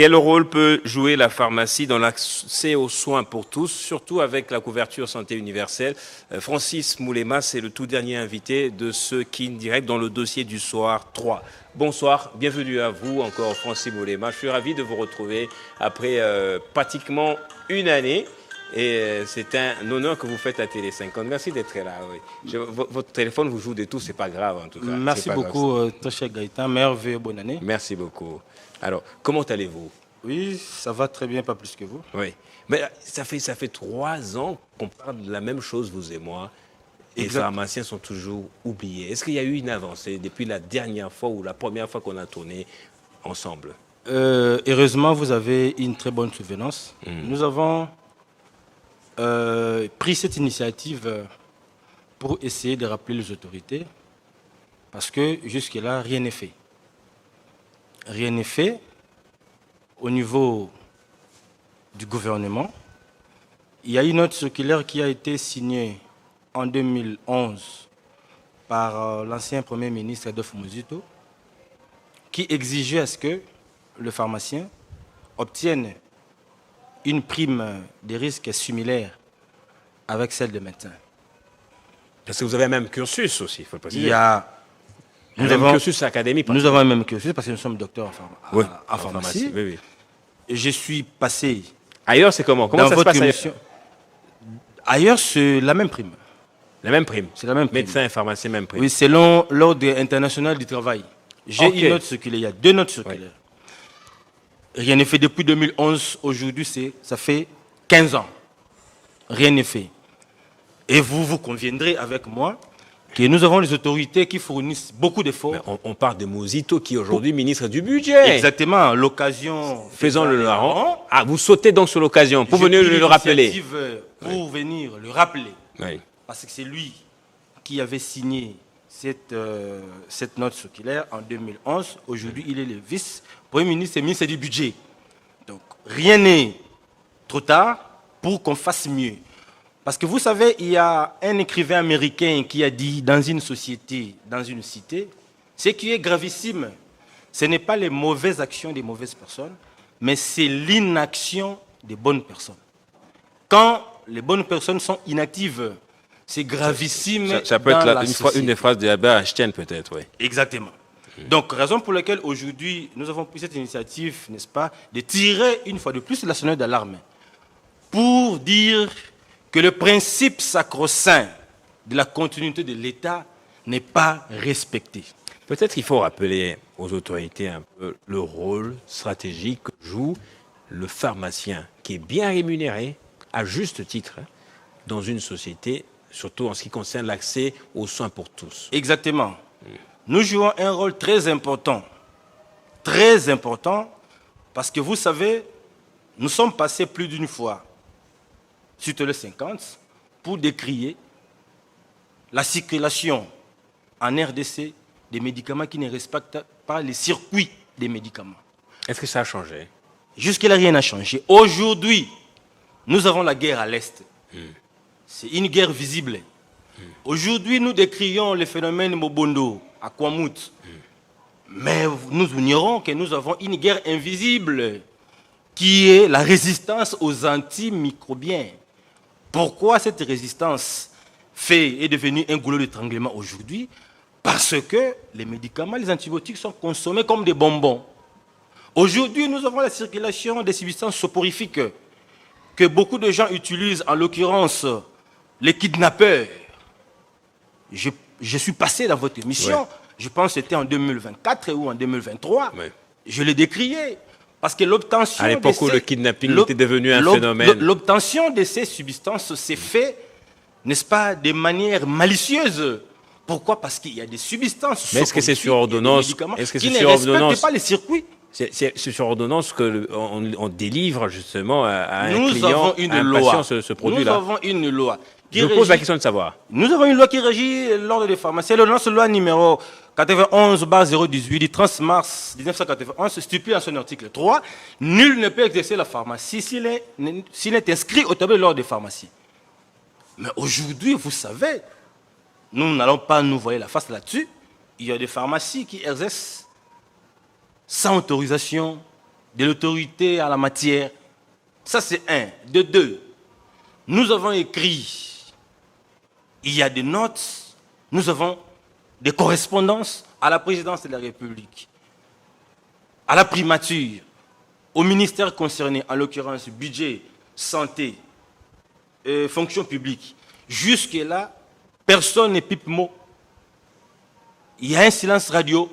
Quel rôle peut jouer la pharmacie dans l'accès aux soins pour tous, surtout avec la couverture santé universelle? Francis Moulema, c'est le tout dernier invité de ce Kin Direct dans le dossier du soir 3. Bonsoir, bienvenue à vous encore Francis Moulema. Je suis ravi de vous retrouver après pratiquement une année. Et c'est un honneur que vous faites à Télé 50. Merci d'être là. Oui. Votre téléphone vous joue de tout, c'est pas grave en tout cas. Merci beaucoup, très cher Gaëtan. Merveilleux, bonne année. Merci beaucoup. Alors, comment allez-vous? Oui, ça va très bien, pas plus que vous. Oui. Mais ça fait 3 ans qu'on parle de la même chose, vous et moi. Et les pharmaciens sont toujours oubliés. Est-ce qu'il y a eu une avancée depuis la dernière fois ou la première fois qu'on a tourné ensemble? Heureusement, vous avez une très bonne souvenance. Nous avons pris cette initiative pour essayer de rappeler les autorités parce que jusque-là, rien n'est fait. Rien n'est fait au niveau du gouvernement. Il y a une autre circulaire qui a été signée en 2011 par l'ancien Premier ministre Adolphe Muzito qui exigeait à ce que le pharmacien obtienne une prime des risques similaire avec celle des médecins. Parce que vous avez un même cursus aussi, il faut le préciser. Il y a un même cursus académique. Nous avons un même cursus parce que nous sommes docteurs en pharmacie. Oui, oui. Et je suis passé. Ailleurs, c'est comment? Comment ça se passe ailleurs? Ailleurs, c'est la même prime. La même prime? C'est la même prime. Médecin et pharmacien, même prime. Oui, selon l'ordre international du travail. J'ai une note circulaire, il y a 2 notes circulaires. Oui. Rien n'est fait depuis 2011. Aujourd'hui, ça fait 15 ans. Rien n'est fait. Et vous conviendrez avec moi que nous avons les autorités qui fournissent beaucoup d'efforts. On parle de Muzito qui est aujourd'hui ministre du budget. Exactement. L'occasion. Faisons-le larron. Ah, vous sautez donc sur l'occasion pour venir le rappeler. Pour venir le rappeler. Oui. Parce que c'est lui qui avait signé cette note circulaire en 2011. Aujourd'hui, il est le vice-premier ministre et ministre du budget. Donc, rien n'est trop tard pour qu'on fasse mieux. Parce que vous savez, il y a un écrivain américain qui a dit dans une société, dans une cité, ce qui est gravissime, ce n'est pas les mauvaises actions des mauvaises personnes, mais c'est l'inaction des bonnes personnes. Quand les bonnes personnes sont inactives, c'est gravissime. Ça peut être une des phrases de Albert Einstein, peut-être, oui. Exactement. Donc, raison pour laquelle aujourd'hui, nous avons pris cette initiative, n'est-ce pas, de tirer une fois de plus la sonnette d'alarme pour dire que le principe sacro-saint de la continuité de l'État n'est pas respecté. Peut-être qu'il faut rappeler aux autorités un peu le rôle stratégique que joue le pharmacien, qui est bien rémunéré, à juste titre, dans une société, surtout en ce qui concerne l'accès aux soins pour tous. Exactement. Nous jouons un rôle très important, parce que vous savez, nous sommes passés plus d'une fois sur Télé 50 pour décrier la circulation en RDC des médicaments qui ne respectent pas les circuits des médicaments. Est-ce que ça a changé? Jusque-là, rien n'a changé. Aujourd'hui, nous avons la guerre à l'Est. C'est une guerre visible. Aujourd'hui, nous décrions le phénomène Mobondo à Kwamut. Mais nous ignorons que nous avons une guerre invisible qui est la résistance aux antimicrobiens. Pourquoi cette résistance est devenue un goulot d'étranglement aujourd'hui? Parce que les médicaments, les antibiotiques sont consommés comme des bonbons. Aujourd'hui, nous avons la circulation des substances soporifiques que beaucoup de gens utilisent, en l'occurrence les kidnappeurs. Je suis passé dans votre émission, ouais. Je pense que c'était en 2024 ou en 2023, ouais. Je l'ai décrié. Parce que l'obtention... À l'époque où le kidnapping était devenu un phénomène. L'obtention de ces substances s'est faite, n'est-ce pas, de manière malicieuse. Pourquoi? Parce qu'il y a des substances... Mais est-ce que c'est sur ordonnance? Est-ce que c'est sur ordonnance? Qui ne respectent pas les circuits. C'est sur ordonnance qu'on délivre justement à un nous client, avons une à un loi. patient ce produit-là. Nous avons une loi. Je pose la question de savoir. Nous avons une loi qui régit l'ordre des pharmaciens. L'ordonnance loi numéro 91/018 du 30 mars 1991 stipule en son article 3 « Nul ne peut exercer la pharmacie s'il est inscrit au tableau de l'ordre des pharmaciens ». Mais aujourd'hui, vous savez, nous n'allons pas nous voiler la face là-dessus. Il y a des pharmacies qui exercent sans autorisation de l'autorité en la matière. Ça, c'est un. De deux, nous avons écrit, il y a des notes, nous avons des correspondances à la présidence de la République, à la primature, au ministère concerné, en l'occurrence budget, santé, fonction publique. Jusque-là, personne ne pipe mot. Il y a un silence radio,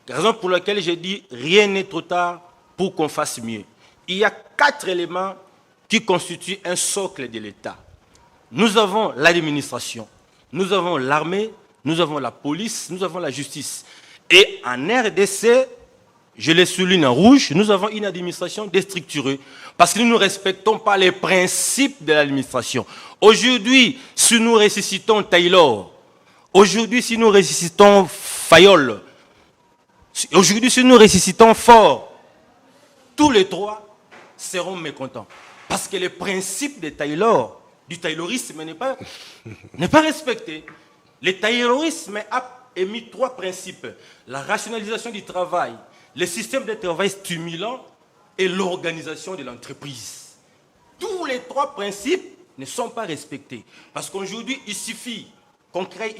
raison pour laquelle j'ai dit rien n'est trop tard pour qu'on fasse mieux. Il y a 4 éléments qui constituent un socle de l'État. Nous avons l'administration, nous avons l'armée, nous avons la police, nous avons la justice. Et en RDC, je les souligne en rouge, nous avons une administration déstructurée parce que nous ne respectons pas les principes de l'administration. Aujourd'hui, si nous ressuscitons Taylor, aujourd'hui, si nous ressuscitons Fayol, aujourd'hui, si nous ressuscitons Fort, tous les 3 seront mécontents. Parce que le principe de Taylor, du taylorisme n'est pas respecté. Le taylorisme a émis 3 principes. La rationalisation du travail, le système de travail stimulant et l'organisation de l'entreprise. Tous les 3 principes ne sont pas respectés. Parce qu'aujourd'hui, il suffit qu'on crée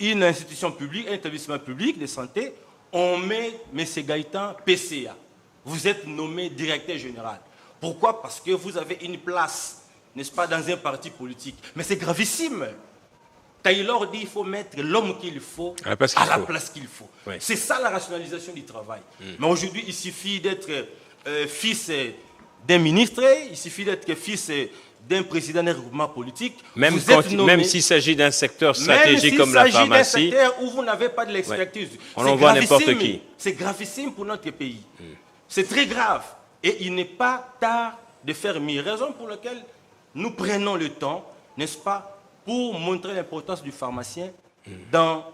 une institution publique, un établissement public de santé, on met M. Gaëtan PCA. Vous êtes nommé directeur général. Pourquoi? Parce que vous avez une place, n'est-ce pas, dans un parti politique. Mais c'est gravissime. Taylor dit qu'il faut mettre l'homme qu'il faut à la place qu'il faut. Oui. C'est ça la rationalisation du travail. Mais aujourd'hui, il suffit d'être fils d'un ministre, il suffit d'être fils d'un président d'un regroupement politique. Même s'il s'agit d'un secteur stratégique comme la pharmacie. Même s'il s'agit d'un secteur où vous n'avez pas de l'expertise. Ouais. On envoie n'importe qui. C'est gravissime pour notre pays. C'est très grave. Et il n'est pas tard de faire mieux. Raison pour laquelle nous prenons le temps, n'est-ce pas, pour montrer l'importance du pharmacien dans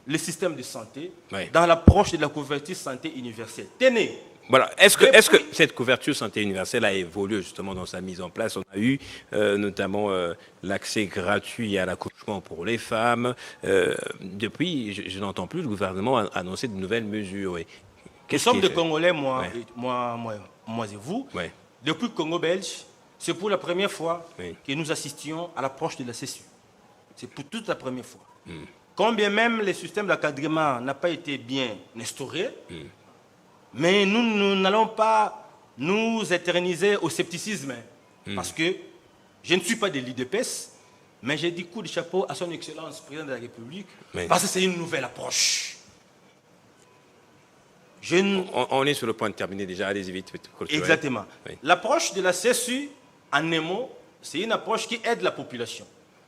le système de santé, dans l'approche de la couverture santé universelle. Tenez. Voilà. Est-ce que cette couverture santé universelle a évolué justement dans sa mise en place? On a eu notamment l'accès gratuit à l'accouchement pour les femmes. Depuis, je n'entends plus le gouvernement annoncer de nouvelles mesures. Nous sommes des Congolais, moi et vous. Depuis le Congo belge, c'est pour la première fois que nous assistions à l'approche de la CESU. C'est pour toute la première fois. Quand bien même le système d'encadrement n'a pas été bien instauré, mais nous n'allons pas nous éterniser au scepticisme. Parce que je ne suis pas de l'IDPS, mais j'ai dit coup de chapeau à son Excellence, président de la République, parce que c'est une nouvelle approche. On est sur le point de terminer déjà, allez-y vite. Exactement. L'approche de la CSU, en un mot, c'est une approche qui aide la population.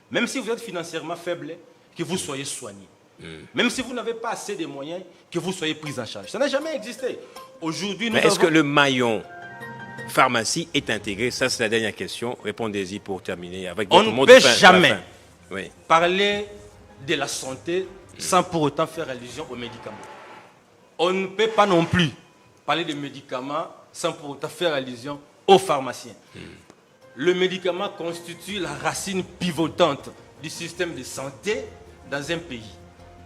Même si vous êtes financièrement faible, que vous soyez soigné. Même si vous n'avez pas assez de moyens, que vous soyez pris en charge. Ça n'a jamais existé. Aujourd'hui, est-ce que le maillon pharmacie est intégré? Ça, c'est la dernière question. Répondez-y pour terminer. Avec on ne peut jamais parler de la santé sans pour autant faire allusion aux médicaments. On ne peut pas non plus parler de médicaments sans pour autant faire allusion aux pharmaciens. Le médicament constitue la racine pivotante du système de santé dans un pays.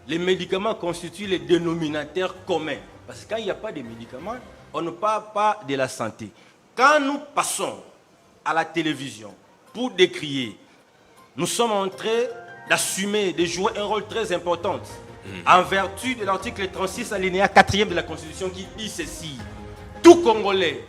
Les médicaments constituent les dénominateurs communs. Parce que quand il n'y a pas de médicaments, on ne parle pas de la santé. Quand nous passons à la télévision pour décrier, nous sommes en train d'assumer, de jouer un rôle très important. En vertu de l'article 36 alinéa 4e de la Constitution qui dit ceci: tout Congolais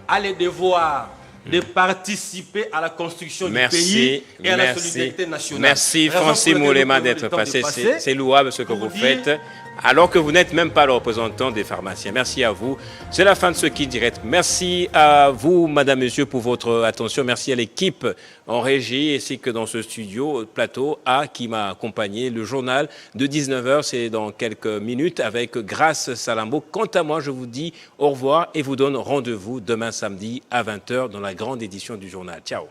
a le devoir de participer à la construction du pays et à la solidarité nationale. Merci Francis Moulema d'être passé. C'est louable ce que vous faites, alors que vous n'êtes même pas le représentant des pharmaciens. Merci à vous. C'est la fin de ce Qui Direct. Merci à vous, madame, monsieur, pour votre attention. Merci à l'équipe en régie, ainsi que dans ce studio, plateau A, qui m'a accompagné. Le journal de 19h, c'est dans quelques minutes avec Grâce Salambo. Quant à moi, je vous dis au revoir et vous donne rendez-vous demain samedi à 20h dans la grande édition du journal. Ciao.